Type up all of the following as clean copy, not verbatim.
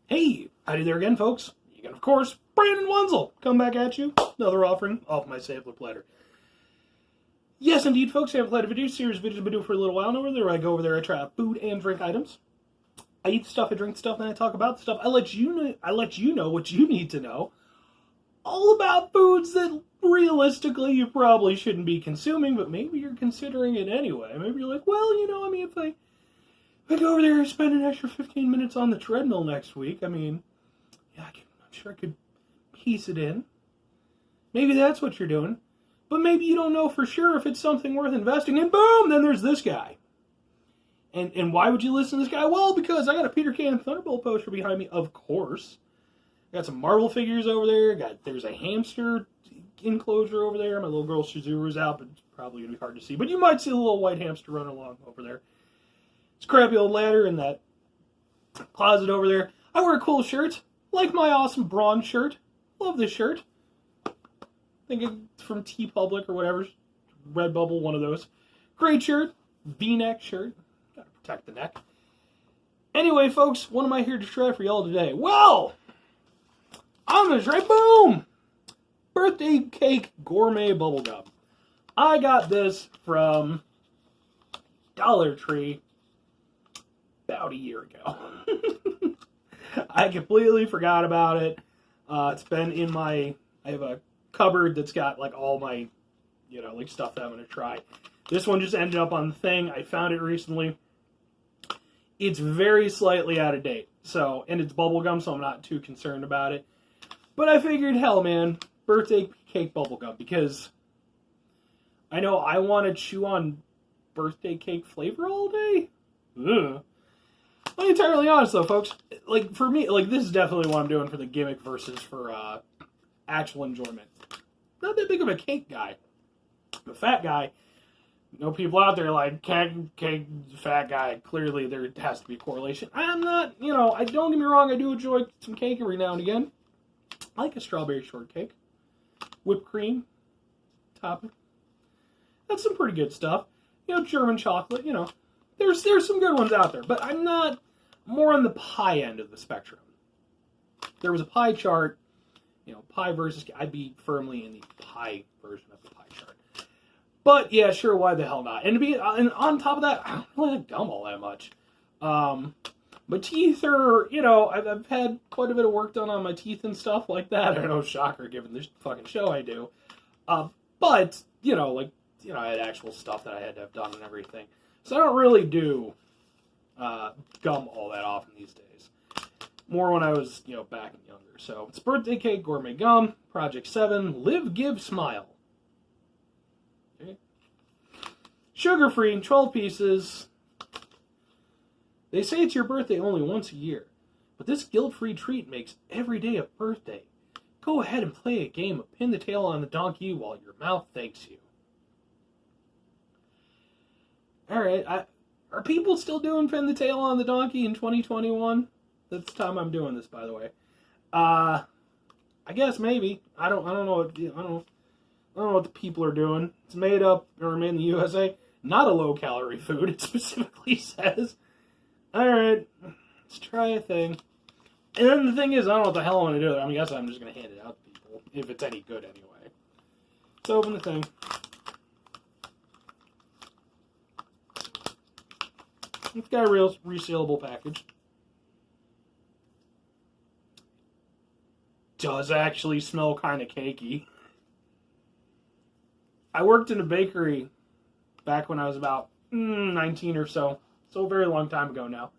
Hey, howdy there again, folks. You can, of course, Brandon Wenzel come back at you. Another offering off my Sampler Platter. Yes, indeed, folks, Sampler Platter video series videos I've been doing for a little while now. Where I go over there, I try out food and drink items. I eat stuff, I drink stuff, and I talk about stuff. I let you know what you need to know. All about foods that realistically you probably shouldn't be consuming, but maybe you're considering it anyway. Maybe you're like, well, if I go over there and spend an extra 15 minutes on the treadmill next week, I'm sure I could piece it in. Maybe that's what you're doing. But maybe you don't know for sure if it's something worth investing in. Boom! Then there's this guy. And why would you listen to this guy? Well, because I got a Peter Can Thunderbolt poster behind me, of course. Got some Marvel figures over there. There's a hamster enclosure over there. My little girl Shizuru's out, but it's probably going to be hard to see. But you might see a little white hamster running along over there. It's a crappy old ladder in that closet over there. I wear cool shirts, like my awesome bronze shirt. Love this shirt. I think it's from TeePublic or whatever. Redbubble, one of those. Great shirt. V-neck shirt. Gotta protect the neck. Anyway, folks, what am I here to try for y'all today? Well, I'm going to try, boom! Birthday cake gourmet bubblegum. I got this from Dollar Tree about a year ago. I completely forgot about it. It's been in I have a cupboard that's got like all my, stuff that I'm going to try. This one just ended up on the thing. I found it recently. It's very slightly out of date. And it's bubblegum, so I'm not too concerned about it. But I figured, hell man, birthday cake bubblegum, because I know I want to chew on birthday cake flavor all day. Ugh. I'll be entirely honest though, folks. For me, this is definitely what I'm doing for the gimmick versus for actual enjoyment. Not that big of a cake guy. I'm a fat guy. People out there like, cake, fat guy. Clearly there has to be a correlation. I'm not, I don't get me wrong, I do enjoy some cake every now and again. I like a strawberry shortcake. Whipped cream. Topping. That's some pretty good stuff. German chocolate, There's some good ones out there, but I'm not more on the pie end of the spectrum. If there was a pie chart, pie versus, I'd be firmly in the pie version of the pie chart. But yeah, sure, why the hell not? And on top of that, I don't really like gum all that much. My teeth are, I've had quite a bit of work done on my teeth and stuff like that. I know, shocker, given this fucking show I do. But I had actual stuff that I had to have done and everything. So I don't really do gum all that often these days. More when I was, back and younger. So it's birthday cake, gourmet gum, Project 7, Live, Give, Smile. Okay. Sugar-free, 12 pieces. They say it's your birthday only once a year, but this guilt-free treat makes every day a birthday. Go ahead and play a game of pin the tail on the donkey while your mouth thanks you. Alright, are people still doing pin the tail on the donkey in 2021? That's the time I'm doing this, by the way. I guess maybe. I don't know what the people are doing. It's made in the USA. Not a low-calorie food, it specifically says. Alright, let's try a thing. And then the thing is, I don't know what the hell I'm going to do. I guess I'm just going to hand it out to people, if it's any good anyway. Let's open the thing. It's got a real resealable package. Does actually smell kind of cakey. I worked in a bakery back when I was about 19 or so. So a very long time ago now.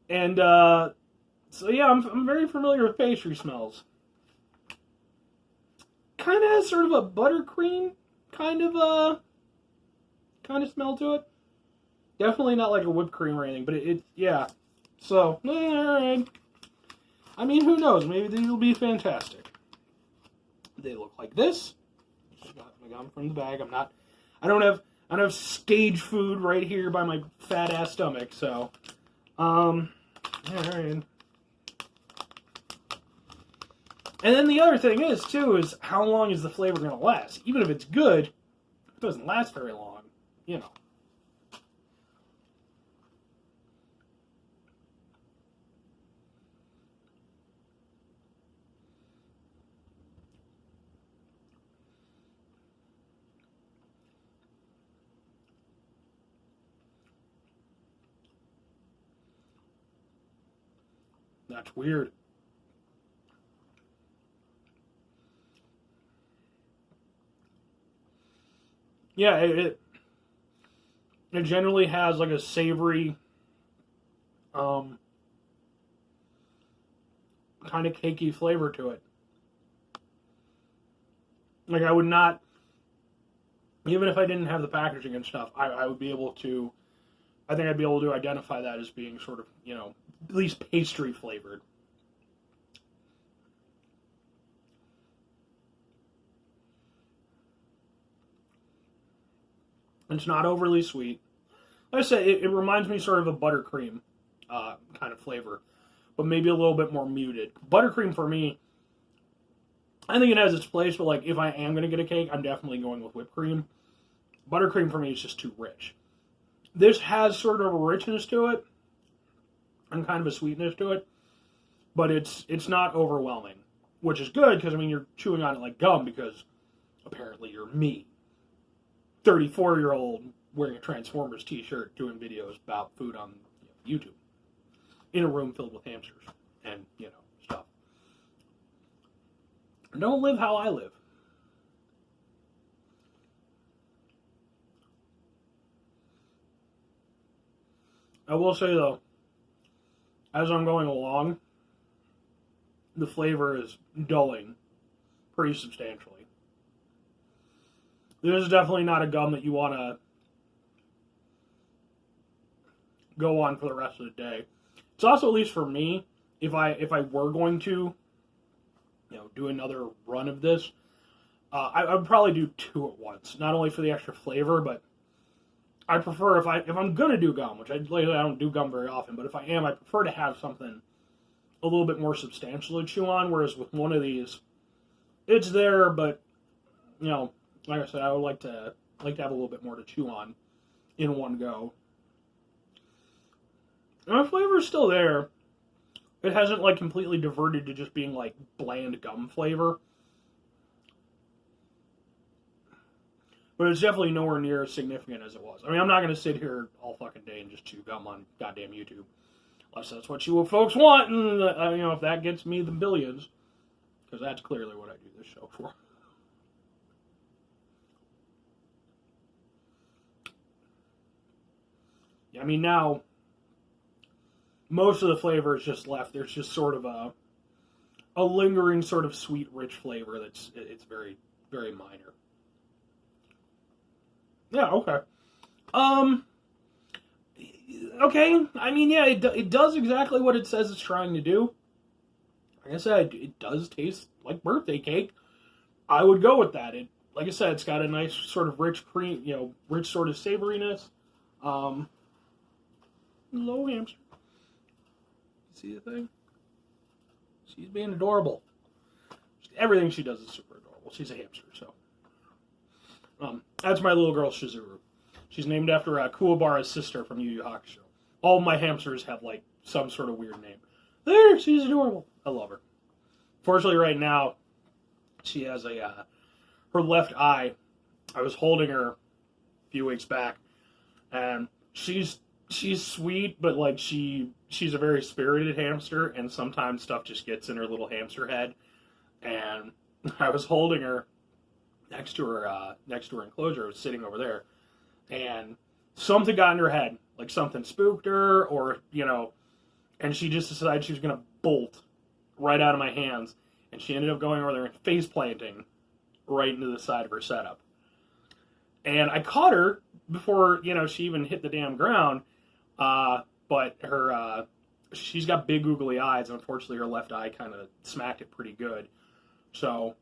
And, so yeah, I'm very familiar with pastry smells. Kind of has sort of a buttercream kind of smell to it. Definitely not like a whipped cream or anything, but yeah. So, alright. Who knows? Maybe these will be fantastic. They look like this. Just got my gum from the bag. I don't have stage food right here by my fat ass stomach, so alright. And then the other thing is how long is the flavor gonna last? Even if it's good, it doesn't last very long, That's weird. Yeah, it generally has like a savory, kind of cakey flavor to it. Like I would not, even if I didn't have the packaging and stuff, I would be able to. I think I'd be able to identify that as being sort of, at least pastry flavored. It's not overly sweet. Like I say, it reminds me sort of a buttercream kind of flavor, but maybe a little bit more muted. Buttercream for me, I think it has its place, but like if I am going to get a cake, I'm definitely going with whipped cream. Buttercream for me is just too rich. This has sort of a richness to it and kind of a sweetness to it, but it's not overwhelming, which is good because I mean you're chewing on it like gum because apparently you're me, 34-year-old wearing a Transformers t-shirt doing videos about food on YouTube in a room filled with hamsters and stuff. Don't live how I live. I will say though, as I'm going along, the flavor is dulling pretty substantially. This is definitely not a gum that you want to go on for the rest of the day. It's also, at least for me, if I were going to, do another run of this, I would probably do 2 at once. Not only for the extra flavor, but I prefer if I'm gonna do gum, which I don't do gum very often, but if I am, I prefer to have something a little bit more substantial to chew on. Whereas with one of these, it's there, but like I said, I would like to have a little bit more to chew on in one go. And the flavor is still there. It hasn't like completely diverted to just being like bland gum flavor. But it's definitely nowhere near as significant as it was. I mean, I'm not going to sit here all fucking day and just chew gum on goddamn YouTube. Unless that's what you folks want, and if that gets me the billions. Because that's clearly what I do this show for. I mean, now, most of the flavor is just left. There's just sort of a lingering sort of sweet, rich flavor it's very, very minor. Yeah, okay. Okay, I mean, yeah, it does exactly what it says it's trying to do. Like I said, it does taste like birthday cake. I would go with that. Like I said, it's got a nice sort of rich cream, rich sort of savoriness. Hello, hamster. See the thing? She's being adorable. Everything she does is super adorable. She's a hamster, so. That's my little girl, Shizuru. She's named after Kuwabara's sister from Yu Yu Hakusho. All my hamsters have, like, some sort of weird name. There, she's adorable. I love her. Fortunately, right now, she has her left eye. I was holding her a few weeks back, and she's sweet, but, like, she's a very spirited hamster, and sometimes stuff just gets in her little hamster head. And I was holding her next to her enclosure. I was sitting over there, and something got in her head, like something spooked her, or and she just decided she was gonna bolt right out of my hands, and she ended up going over there and face planting right into the side of her setup. And I caught her before she even hit the damn ground, but her she's got big googly eyes, and unfortunately her left eye kind of smacked it pretty good, so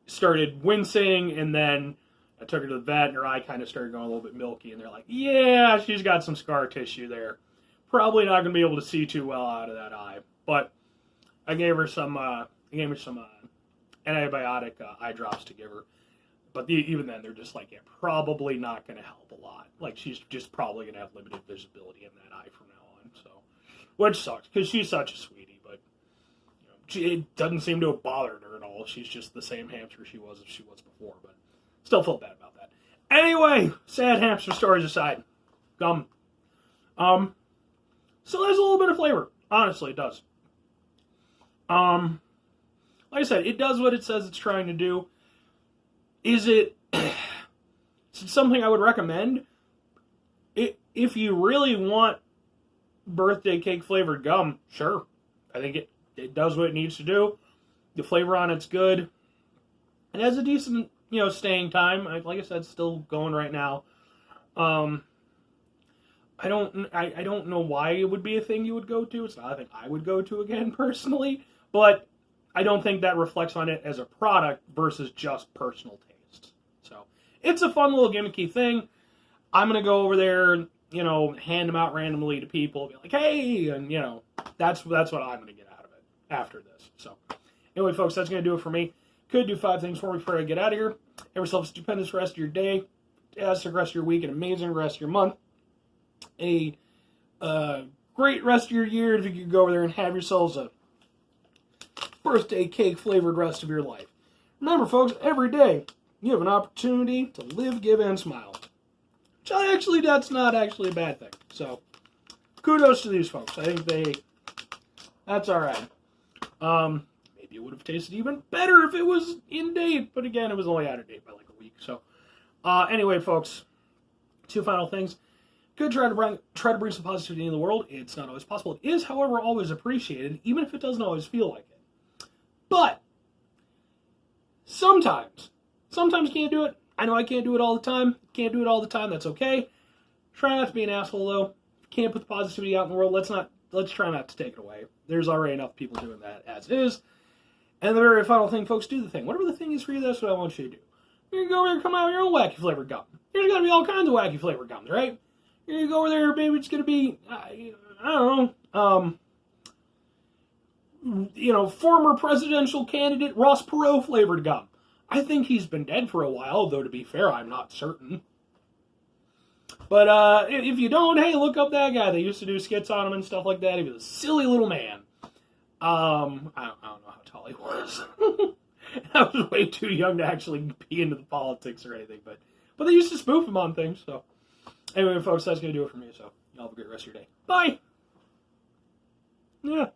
started wincing, and then I took her to the vet, and her eye kind of started going a little bit milky, and they're like, yeah, she's got some scar tissue there. Probably not going to be able to see too well out of that eye. But I gave her some antibiotic eye drops to give her. But even then, they're just like, yeah, probably not going to help a lot. Like, she's just probably going to have limited visibility in that eye from now on. So, which sucks, because she's such a sweetie, but it doesn't seem to have bothered her at all. She's just the same hamster she was before, but still felt bad about that. Anyway, sad hamster stories aside, gum. So there's a little bit of flavor. Honestly, it does. Like I said, it does what it says it's trying to do. Is it something I would recommend? If you really want birthday cake flavored gum, sure. I think it does what it needs to do. The flavor on it's good. It has a decent, staying time. Like I said, it's still going right now. I don't know why it would be a thing you would go to. It's not a thing I would go to again personally, but I don't think that reflects on it as a product versus just personal taste. So it's a fun little gimmicky thing. I'm gonna go over there and hand them out randomly to people, be like, hey, and that's what I'm gonna get out of it after this. So anyway, folks, that's gonna do it for me. Could do 5 things for me before I get out of here. Have yourself a stupendous rest of your day, fantastic rest of your week, an amazing rest of your month, a great rest of your year if you could go over there and have yourselves a birthday cake flavored rest of your life. Remember, folks, every day you have an opportunity to live, give, and smile. Which that's not actually a bad thing. So kudos to these folks. I think that's all right. Maybe it would have tasted even better if it was in date, but again, it was only out of date by like a week. So anyway, folks, 2 final things. Could try to bring some positivity in the world. It's not always possible. It is, however, always appreciated, even if it doesn't always feel like it. But sometimes can't do it. I know I can't do it all the time. Can't do it all the time. That's okay. Try not to be an asshole, though. Can't put the positivity out in the world. Let's try not to take it away. There's already enough people doing that as is. And the very final thing, folks, do the thing. Whatever the thing is for you, that's what I want you to do. You're going to go over there and come out with your own wacky flavored gum. There's going to be all kinds of wacky flavored gums, right? You're going to go over there, maybe it's going to be, I don't know, former presidential candidate Ross Perot flavored gum. I think he's been dead for a while, though to be fair, I'm not certain. But if you don't, hey, look up that guy. They used to do skits on him and stuff like that. He was a silly little man. I don't know how tall he was. I was way too young to actually be into the politics or anything, but they used to spoof him on things. So anyway, folks, that's going to do it for me. So y'all have a great rest of your day. Bye! Yeah.